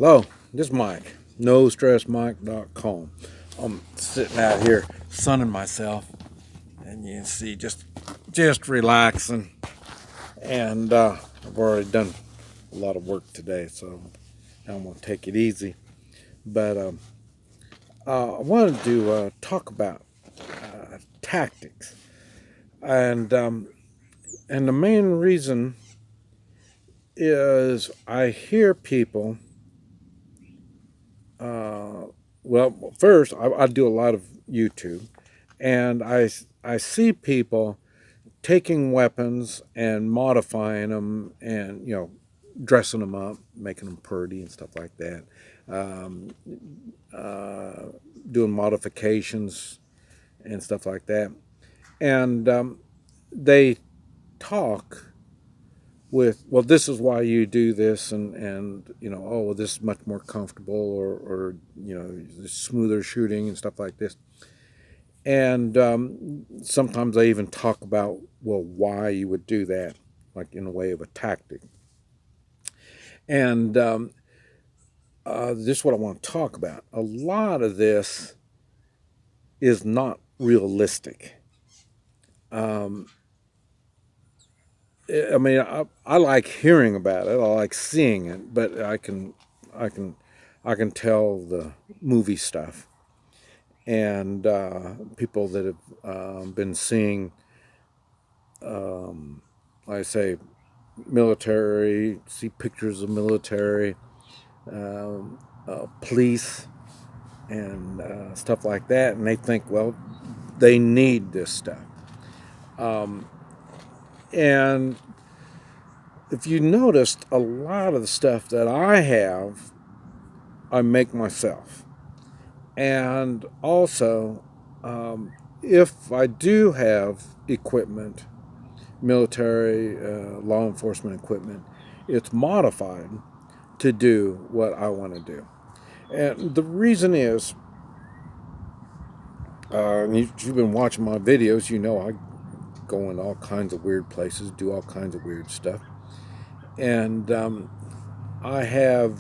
Hello, this is Mike, NoStressMike.com. I'm sitting out here sunning myself, and you can see just relaxing. And I've already done a lot of work today, so I'm gonna take it easy. But I wanted to talk about tactics, and and the main reason is I hear people. Uh, well, first I do a lot of YouTube, and I see people taking weapons and modifying them, and dressing them up, making them pretty and stuff like that. Um, uh, Doing modifications and stuff like that, and they talk with, well, this is why you do this, and oh, well, this is much more comfortable, or smoother shooting and stuff like this. And sometimes they even talk about, well, why you would do that, like in a way of a tactic. And this is what I want to talk about. A lot of this is not realistic. Um, I mean, I like hearing about it. I like seeing it, but I can, I can tell the movie stuff, and people that have been seeing, like I say, military, see pictures of military, police, and stuff like that, and they think, well, they need this stuff. Um, and if you noticed, a lot of the stuff that I have, I make myself. And also, if I do have equipment, military, law enforcement equipment, it's modified to do what I want to do. And the reason is, if you've been watching my videos, you know I go in all kinds of weird places, do all kinds of weird stuff. And I have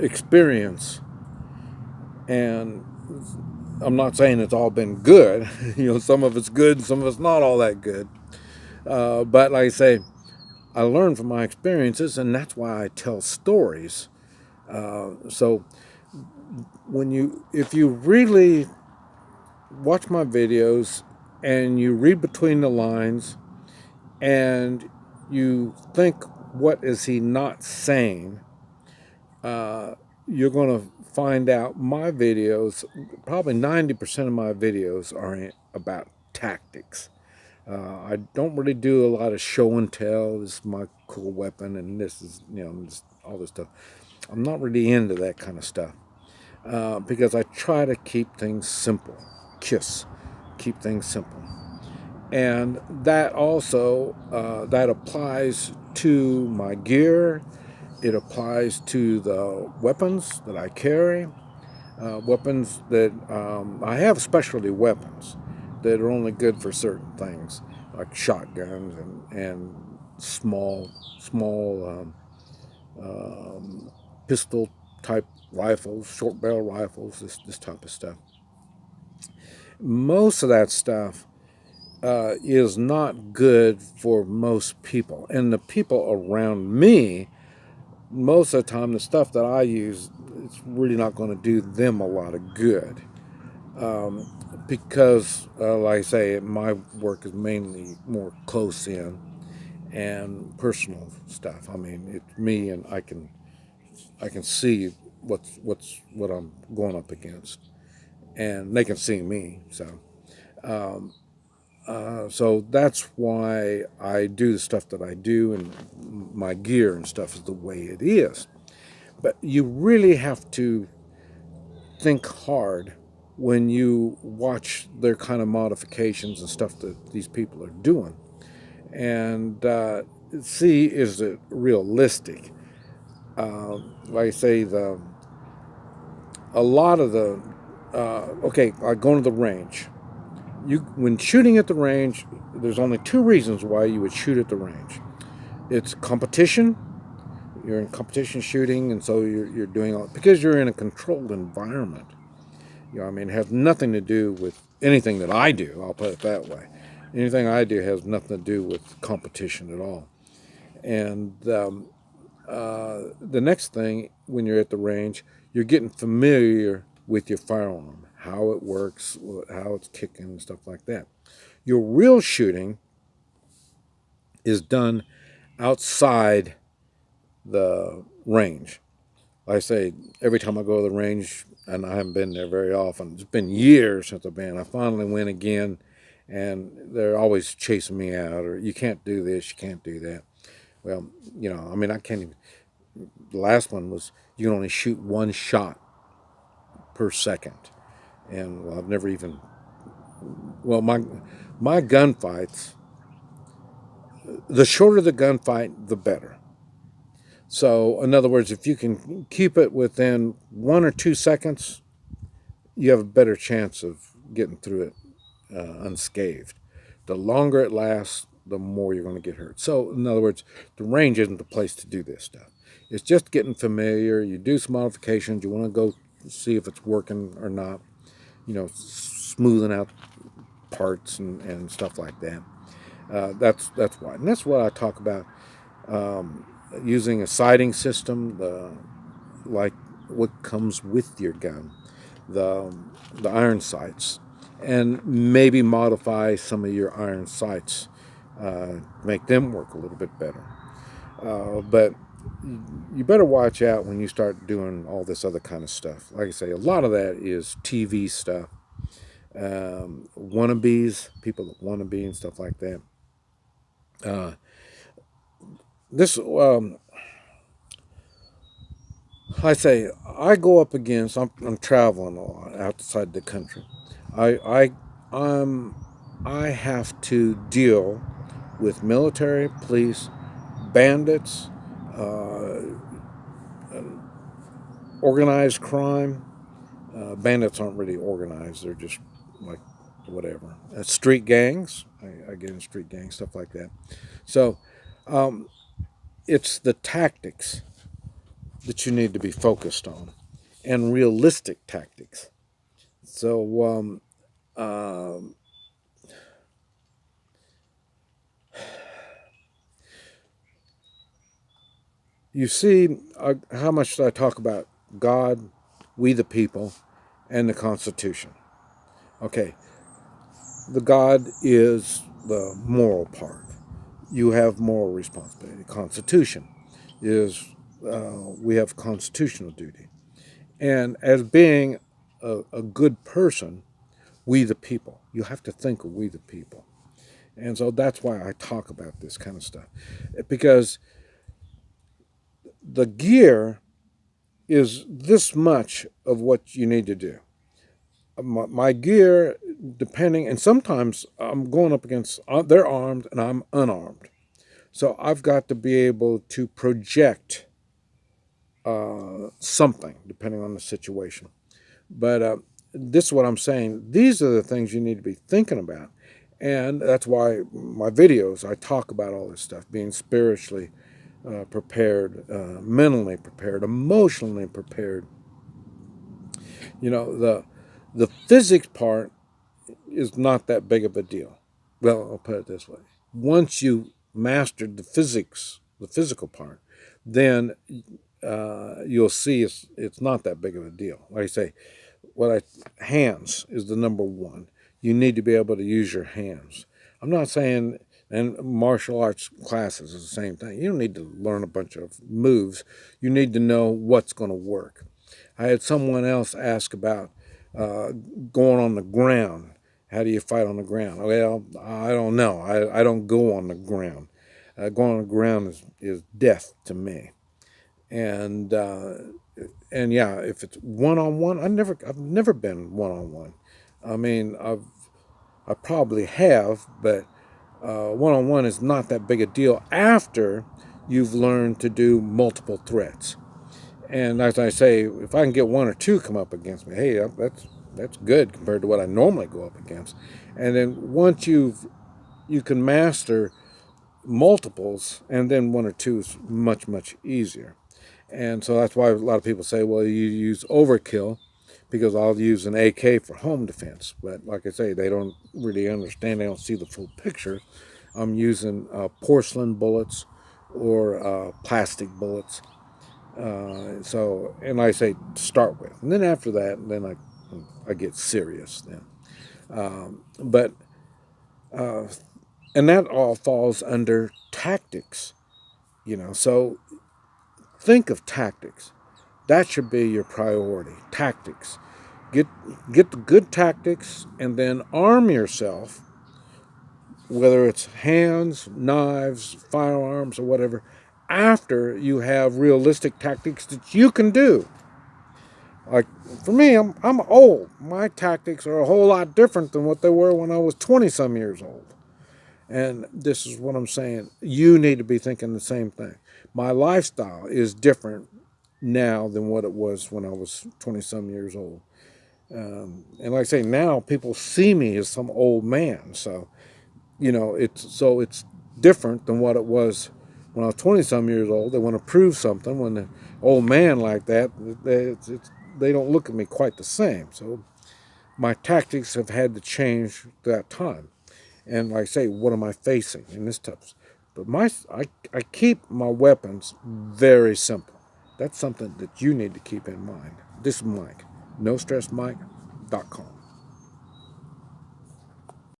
experience, and I'm not saying it's all been good. Some of it's good, some of it's not all that good. But like I say, I learn from my experiences, and that's why I tell stories. So if you really watch my videos and you read between the lines and you think, what is he not saying? You're going to find out my videos, probably 90% of my videos are about tactics. I don't really do a lot of show and tell. This is my cool weapon, and this is, all this stuff. I'm not really into that kind of stuff, because I try to keep things simple. Keep things simple. And that also, that applies to my gear. It applies to the weapons that I carry. Weapons that I have specialty weapons that are only good for certain things, like shotguns and small pistol type rifles, short barrel rifles, this type of stuff. Most of that stuff is not good for most people, and the people around me, most of the time, the stuff that I use, it's really not going to do them a lot of good. Because, like I say, my work is mainly more close in and personal stuff. I mean, it's me, and I can see what I'm going up against, and they can see me. So that's why I do the stuff that I do, and my gear and stuff is the way it is. But you really have to think hard when you watch their kind of modifications and stuff that these people are doing, and see, is it realistic. Like I say, a lot of the okay, I go to the range. When shooting at the range, there's only two reasons why you would shoot at the range. It's competition, you're in competition shooting, and so you're doing all, because you're in a controlled environment. I mean, it has nothing to do with anything that I do. I'll put it that way. Anything I do has nothing to do with competition at all. And the next thing, when you're at the range, you're getting familiar with your firearm, how it works, how it's kicking, and stuff like that. Your real shooting is done outside the range. Like I say, every time I go to the range, and I haven't been there very often, it's been years since I've been. I finally went again, and they're always chasing me out, or you can't do this, you can't do that. Well, I mean, I can't even. The last one was you can only shoot one shot per second, and well, I've never even. Well, my gunfights, the shorter the gunfight, the better. So, in other words, if you can keep it within 1 or 2 seconds, you have a better chance of getting through it unscathed. The longer it lasts, the more you're going to get hurt. So, in other words, the range isn't the place to do this stuff. It's just getting familiar. You do some modifications. You want to go see if it's working or not. Smoothing out parts and stuff like that. That's why, and that's what I talk about. Using a sighting system, like what comes with your gun, the iron sights, and maybe modify some of your iron sights, make them work a little bit better. But you better watch out when you start doing all this other kind of stuff. Like I say, a lot of that is TV stuff, wannabes, people that wanna be and stuff like that. This I say I go up against. I'm traveling a lot outside the country. I I have to deal with military, police, bandits, uh, organized crime. Bandits aren't really organized; they're just like whatever. Street gangs. I get in street gangs, stuff like that. So it's the tactics that you need to be focused on, and realistic tactics. So you see how much I talk about God, we the people, and the Constitution. Okay, the God is the moral part. You have moral responsibility. The Constitution is we have constitutional duty. And as being a good person, we the people, you have to think of we the people. And so that's why I talk about this kind of stuff. Because the gear is this much of what you need to do. My gear, depending, and sometimes I'm going up against, they're armed and I'm unarmed. So I've got to be able to project something, depending on the situation. But this is what I'm saying. These are the things you need to be thinking about. And that's why my videos, I talk about all this stuff, being spiritually prepared, mentally prepared, emotionally prepared. The physics part is not that big of a deal. Well, I'll put it this way. Once you mastered the physics, the physical part, then you'll see it's not that big of a deal. Like I say, hands is the number one. You need to be able to use your hands. I'm not saying, and martial arts classes is the same thing. You don't need to learn a bunch of moves. You need to know what's going to work. I had someone else ask about going on the ground. How do you fight on the ground? Well, I don't know. I don't go on the ground. Going on the ground is death to me. And yeah, if it's one on one, I've never been one on one. I mean, I probably have, but one on one is not that big a deal after you've learned to do multiple threats. And as I say, if I can get one or two come up against me, hey, that's good compared to what I normally go up against. And then once you can master multiples, and then one or two is much, much easier. And so that's why a lot of people say, well, you use overkill, because I'll use an AK for home defense. But like I say, they don't really understand. They don't see the full picture. I'm using porcelain bullets or plastic bullets. And like I say, to start with. And then after that, then I get serious then. But and that all falls under tactics, So think of tactics. That should be your priority. Tactics. Get the good tactics, and then arm yourself, whether it's hands, knives, firearms, or whatever, after you have realistic tactics that you can do. Like for me, I'm old. My tactics are a whole lot different than what they were when I was 20 some years old. And this is what I'm saying. You need to be thinking the same thing. My lifestyle is different now than what it was when I was 20 some years old. And like I say, now people see me as some old man. So, it's different than what it was when I was 20 some years old. They want to prove something. When an old man like that, they don't look at me quite the same. So my tactics have had to change that time. And like I say, what am I facing in this type? But I keep my weapons very simple. That's something that you need to keep in mind. This is Mike, NoStressMike.com.